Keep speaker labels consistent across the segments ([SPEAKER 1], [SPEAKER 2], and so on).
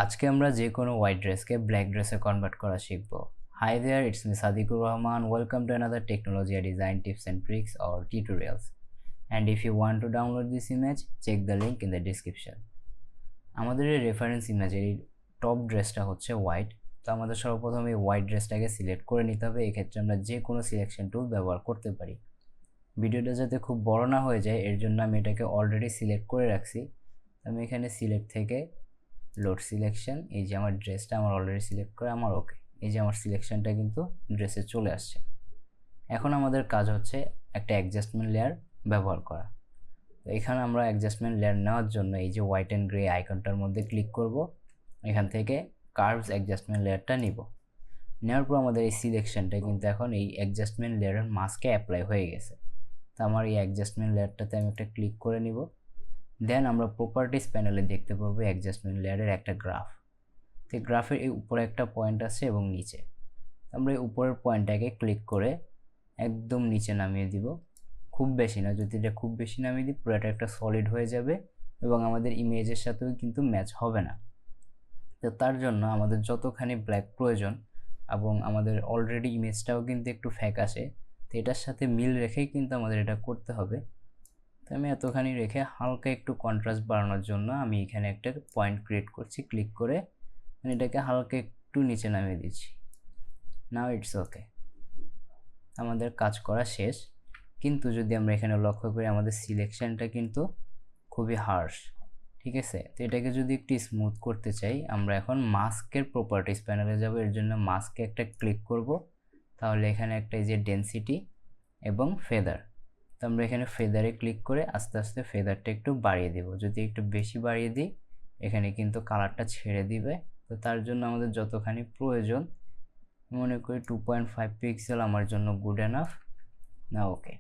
[SPEAKER 1] আজকে আমরা যে কোনো হোয়াইট ড্রেসকে ব্ল্যাক ড্রেসে কনভার্ট করা শিখব। Hi there, it's me Sadiqur Rahman. Welcome to another technology design tips and tricks or tutorials. And if you want to download this image, check the link in the description. আমাদের এই reference ইমেজের এই top ড্রেসটা হচ্ছে white. তো আমাদের সর্বপ্রথম এই হোয়াইট ড্রেসটাকে সিলেক্ট করে নিতে হবে। এক্ষেত্রে আমরা যে কোনো সিলেকশন টুল ব্যবহার করতে পারি। ভিডিওটা যাতে খুব বড় না হয়ে যায় এর জন্য আমি এটাকে অলরেডি সিলেক্ট করে রাখছি। আমি এখানে সিলেক্ট থেকে লোড সিলেকশন, এই যে আমার ড্রেসটা আমার অলরেডি সিলেক্ট করে আমার ওকে, এই যে আমার সিলেকশনটা কিন্তু ড্রেসে চলে আসছে। এখন আমাদের কাজ হচ্ছে একটা অ্যাডজাস্টমেন্ট লেয়ার ব্যবহার করা। তো এখানে আমরা অ্যাডজাস্টমেন্ট লেয়ার নেওয়ার জন্য এই যে হোয়াইট অ্যান্ড গ্রে আইকনটার মধ্যে ক্লিক করব। এখান থেকে কার্ভস অ্যাডজাস্টমেন্ট লেয়ারটা নিব। নেওয়ার পর আমাদের এই সিলেকশনটা কিন্তু এখন এই অ্যাডজাস্টমেন্ট লেয়ারের মাস্কে অ্যাপ্লাই হয়ে গেছে। তো আমার এই অ্যাডজাস্টমেন্ট লেয়ারটাতে আমি একটা ক্লিক করে নিব। দেন আমরা প্রপার্টিস প্যানেলে দেখতে পারবো অ্যাডজাস্টমেন্ট লেয়ারের একটা গ্রাফ। তো গ্রাফের এই উপরে একটা পয়েন্ট আছে এবং নিচে। আমরা এই উপরের পয়েন্টটাকে ক্লিক করে একদম নিচে নামিয়ে দিব, খুব বেশি না। যদি এটা খুব বেশি নামিয়ে দিই পুরোটা একটা সলিড হয়ে যাবে এবং আমাদের ইমেজের সাথেও কিন্তু ম্যাচ হবে না। তো তার জন্য আমাদের যতখানি ব্ল্যাক প্রয়োজন এবং আমাদের অলরেডি ইমেজটাও কিন্তু একটু ফ্যাকাশে, তো এটার সাথে মিল রেখেই কিন্তু আমাদের এটা করতে হবে। তো আমি এতখানি রেখে হালকা একটু কন্ট্রাস্ট বাড়ানোর জন্য আমি এখানে একটা পয়েন্ট ক্রিয়েট করছি, ক্লিক করে এটাকে হালকা একটু নিচে নামিয়ে দিচ্ছি। নাও ইটস ওকে, আমাদের কাজ করা শেষ। কিন্তু যদি আমরা এখানে লক্ষ্য করি আমাদের সিলেকশনটা কিন্তু খুবই হার্শ, ঠিক আছে। তো এটাকে যদি একটু স্মুথ করতে চাই আমরা এখন মাস্কের প্রপার্টিস প্যানেলে যাব। এর জন্য মাস্কে একটা ক্লিক করব। তাহলে এখানে একটা এই যে ডেনসিটি এবং ফেদার, তো আমরা এখানে ফেদারে ক্লিক করে আস্তে আস্তে ফেদারটা একটু বাড়িয়ে দেব। যদি একটু বেশি বাড়িয়ে দিই এখানে কিন্তু কালারটা ছেড়ে দিবে। তো তার জন্য আমাদের যতখানি প্রয়োজন, মনে করি 2.5 পিক্সেল আমার জন্য গুড এনাফ। না ওকে,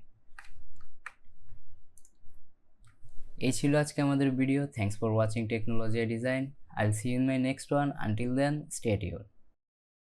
[SPEAKER 1] এই ছিল আজকে আমাদের video. Thanks for watching technology design. I'll see you in my next one. Until then stay tuned.